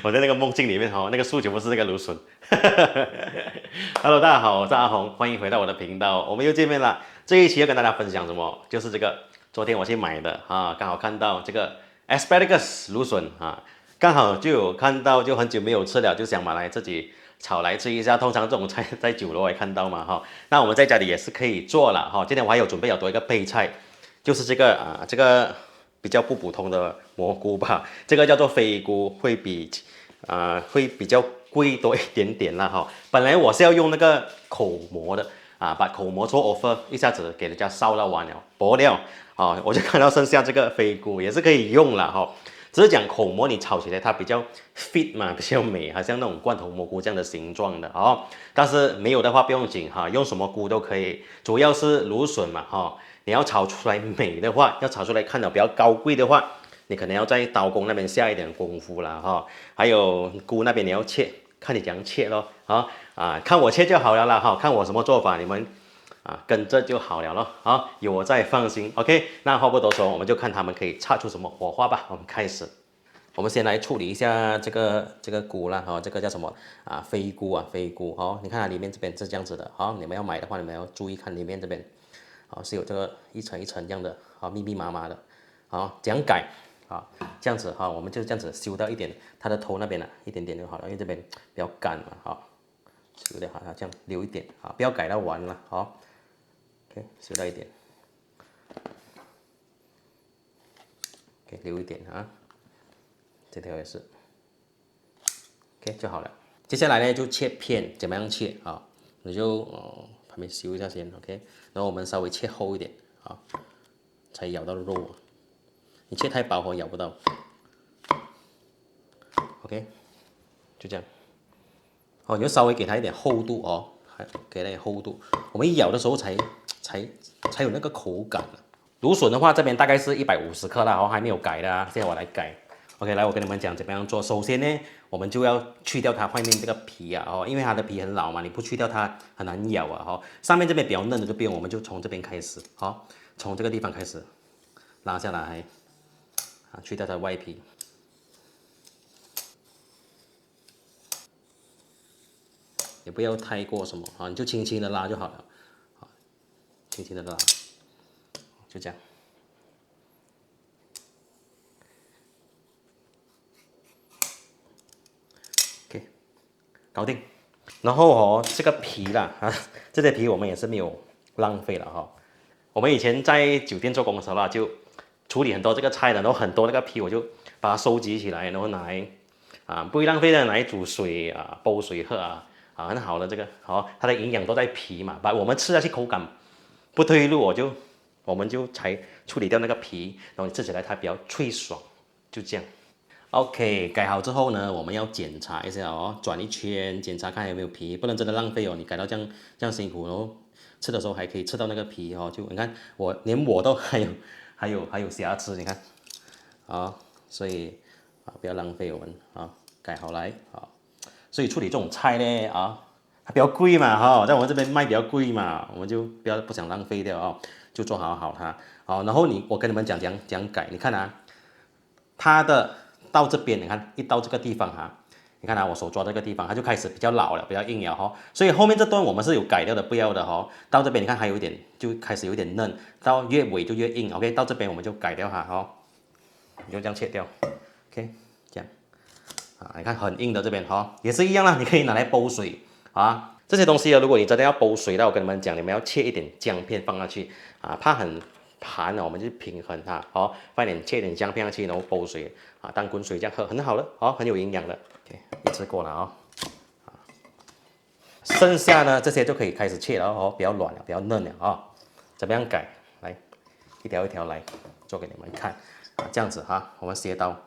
我在那个梦境里面哈，那个树全部是那个芦笋。Hello，大家好，我是阿红，欢迎回到我的频道，我们又见面了。这一期要跟大家分享什么？就是这个，昨天我去买的啊，刚好看到这个 asparagus 芦笋啊，刚好就有看到，就很久没有吃了，就想买来自己炒来吃一下。通常这种菜在酒楼也看到嘛哈，那我们在家里也是可以做了哈。今天我还有准备了多一个配菜，就是这个比较不普通的蘑菇吧，这个叫做飞菇，会比较贵多一点点啦哈。本来我是要用那个口蘑的啊，把口蘑做 offer，一下子给人家烧到完了，薄料啊，我就看到剩下这个飞菇也是可以用了哈。只是讲口蘑你炒起来它比较 fit 嘛，比较美，好像那种罐头蘑菇这样的形状的哦。但是没有的话不用紧哈，用什么菇都可以，主要是芦笋嘛哈。你要炒出来美的话，要炒出来看到比较高贵的话，你可能要在刀工那边下一点功夫啦哈。还有菇那边你要切，看你怎样切咯看我切就好了啦哈，看我什么做法你们跟着就好了咯啊，有我在放心。OK， 那话不多说，我们就看他们可以擦出什么火花吧。我们开始。我们先来处理一下这个菇啦，哈，这个叫什么飞菇飞菇哦，你看它里面这边是这样子的，好，你们要买的话，你们要注意看里面这边，是有这个一层一层这样的，密密麻麻的，好，这样改，这样子我们就这样子修到一点它的头那边一点点就好了，因为这边比较干嘛，修的好，这样留一点，不要改到完了，好，OK， 修到一点，OK， 留一点这条也是 ，OK 就好了。接下来呢就切片，怎么样切你就旁边修一下先 ，OK。然后我们稍微切厚一点才咬到肉你切太薄咬不到，OK， 就这样。你就稍微给它一点厚度给它一点厚度，我们一咬的时候才有那个口感芦笋的话，这边大概是150克啦，还没有改的现在我来改。OK， 来，我跟你们讲怎么样做。首先呢，我们就要去掉它外面这个皮因为它的皮很老嘛，你不去掉它很难咬上面这边比较嫩的就不用，我们就从这边开始，从这个地方开始拉下来，去掉它的外皮。也不要太过什么你就轻轻的拉就好了，轻轻的拉，就这样。搞定，然后这个皮啦这些皮我们也是没有浪费了我们以前在酒店做工的时候就处理很多这个菜的，然后很多那个皮我就把它收集起来，然后拿来不会浪费的，拿来煮水煲水喝很好的这个它的营养都在皮嘛，把我们吃下去口感不对路，我们就才处理掉那个皮，然后你吃起来它比较脆爽，就这样。OK， 改好之后呢，我们要检查一下转一圈，检查看有没有皮，不能真的浪费你改到这样辛苦，然后吃的时候还可以吃到那个皮就你看连我都还有瑕疵，你看所以不要浪费我们改好来所以处理这种菜呢它比较贵嘛在我们这边卖比较贵嘛，我们就不想浪费掉就做好它然后我跟你们讲怎样改，你看它的到这边，你看一到这个地方你看我手抓这个地方，它就开始比较老了，比较硬了所以后面这段我们是有改掉的，不要的到这边你看还有一点，就开始有点嫩，到越尾就越硬。OK， 到这边我们就改掉它你就这样切掉。OK， 这样你看很硬的这边也是一样啦，你可以拿来煲水这些东西如果你真的要煲水我跟你们讲，你们要切一点姜片放下去怕很盘我们就平衡它放切一点姜片上去，然后煲水当滚水这样喝，很好的很有营养的。OK， 一次过了剩下呢这些就可以开始切了比较软了，比较嫩了怎么样改？来，一条一条来做给你们看这样子我们切刀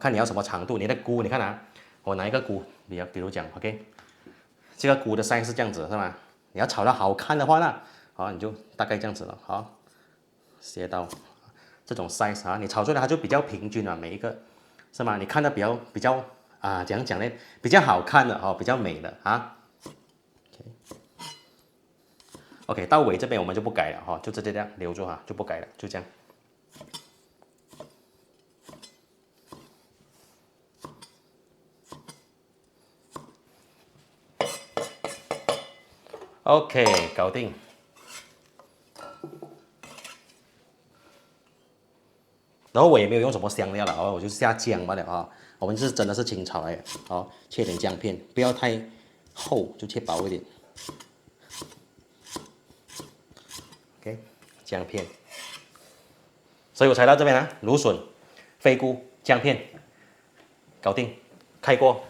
看你要什么长度，你的菇你看我拿一个菇，比如讲 OK， 这个菇的 size 是这样子是吗？你要炒到好看的话呢你就大概这样子了切刀这种 size 你炒出来它就比较平均每一个是吗？你看的比较怎样讲呢？比较好看的比较美的OK， 到尾这边我们就不改了就直接这样留住就不改了，就这样。OK， 搞定。然后我也没有用什么香料了哦，我就下姜罢了啊。我们是真的是清炒来的，好，切点姜片，不要太厚，就切薄一点。OK， 姜片。所以我才到这边啊，芦笋、飞菇、姜片，搞定，开锅。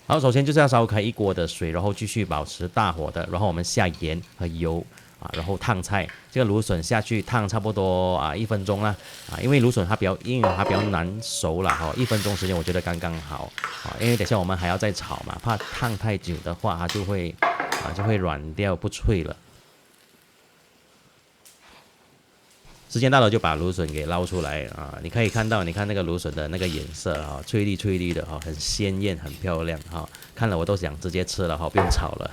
好，首先就是要烧开一锅的水，然后继续保持大火的，然后我们下盐和油啊，然后烫菜。这个芦笋下去烫差不多1分钟啦啊，因为芦笋它比较硬，它比较难熟了哈，1分钟时间我觉得刚刚好啊，因为等下我们还要再炒嘛，怕烫太久的话它就会软掉不脆了。时间到了就把芦笋给捞出来啊！你可以看到，你看那个芦笋的那个颜色啊，翠绿翠绿的哈，很鲜艳，很漂亮哈。看了我都想直接吃了哈，不用炒了。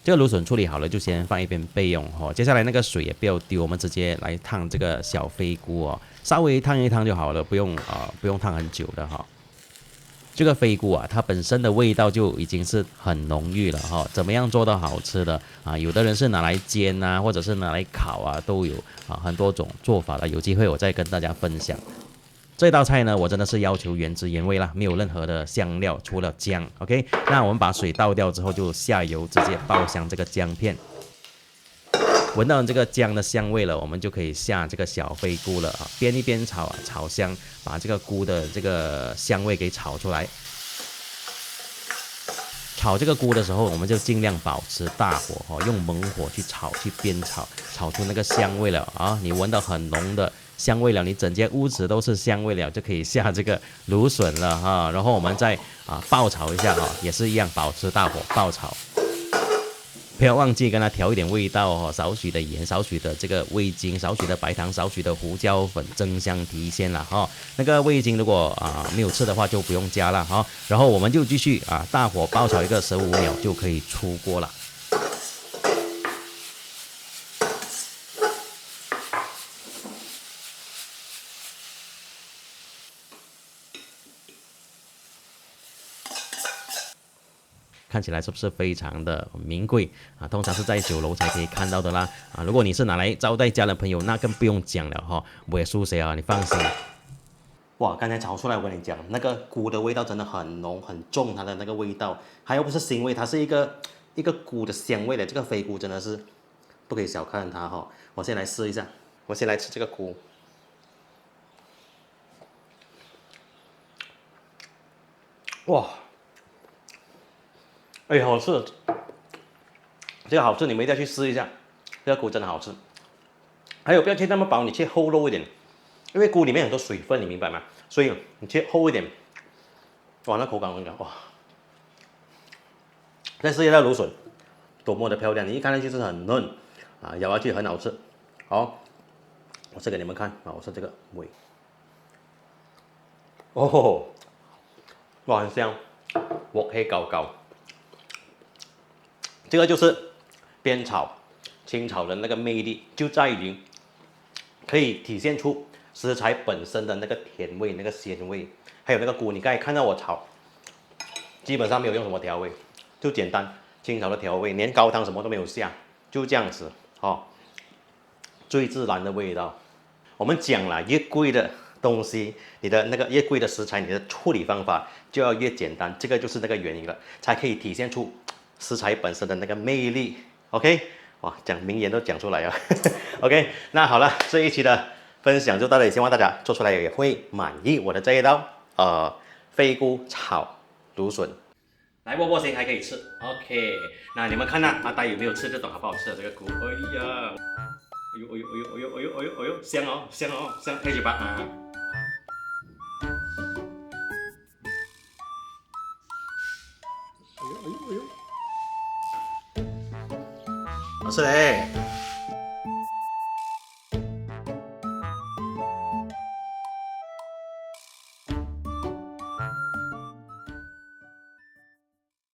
这个芦笋处理好了，就先放一边备用哈。接下来那个水也不要丢，我们直接来烫这个小飞菇哦，稍微烫一烫就好了，不用烫很久的哈。这个飞菇啊，它本身的味道就已经是很浓郁了哈。怎么样做到好吃的啊？有的人是拿来煎啊，或者是拿来烤啊，都有啊，很多种做法的。有机会我再跟大家分享。这道菜呢，我真的是要求原汁原味啦，没有任何的香料，除了姜。OK， 那我们把水倒掉之后，就下油，直接爆香这个姜片。闻到这个姜的香味了，我们就可以下这个小飞菇了啊，边一边炒啊，炒香，把这个菇的这个香味给炒出来。炒这个菇的时候，我们就尽量保持大火哦，用猛火去炒，去煸炒，炒出那个香味了啊！你闻到很浓的香味了，你整间屋子都是香味了，就可以下这个芦笋了哈。然后我们再爆炒一下哈，也是一样保持大火爆炒。不要忘记跟它调一点味道哦，少许的盐，少许的这个味精，少许的白糖，少许的胡椒粉，增香提鲜了哈。那个味精如果没有吃的话就不用加了哈。然后我们就继续大火爆炒一个15秒就可以出锅了。看起来是不是非常的名贵啊？通常是在酒楼才可以看到的啦啊！如果你是拿来招待家人朋友，那更不用讲了哈，我也输谁啊？你放心。哇，刚才炒出来，我跟你讲，那个菇的味道真的很浓很重，它的那个味道，它又不是腥味，它是一个菇的香味的。这个飞菇真的是不可以小看它哈。我先来试一下，我先来吃这个菇。哇！哎，好吃，这个好吃，你们一定要去试一下，这个菇真的好吃。还有不要切那么薄，你切厚肉一点，因为菇里面很多水分，你明白吗？所以你切厚一点，哇，那口感我跟你讲，哇！再试一下芦笋，多么的漂亮，你一看上去就是很嫩啊，咬下去很好吃。好，我吃给你们看啊，我吃这个尾，哦，哇，很香，鑊氣夠夠。这个就是煸炒、清炒的那个魅力，就在于可以体现出食材本身的那个甜味、那个鲜味，还有那个菇。你刚才看到我炒，基本上没有用什么调味，就简单清炒的调味，连高汤什么都没有下，就这样子哦，最自然的味道。我们讲了，越贵的东西，你的那个越贵的食材，你的处理方法就要越简单，这个就是那个原因了，才可以体现出食材本身的那个魅力。OK， 哇，讲名言都讲出来了。OK， 那好了，这一期的分享就到这里，希望大家做出来也会满意我的这一道飞菇炒芦笋。来波波先还可以吃 ，OK， 那你们看大家有没有吃这种好不好吃的这个菇？哎呀！哎呦哎呦哎呦哎呦哎呦哎呦哎呦，香哦香哦香，开嘴巴啊！哎呦哎呦哎呦，好吃嘞！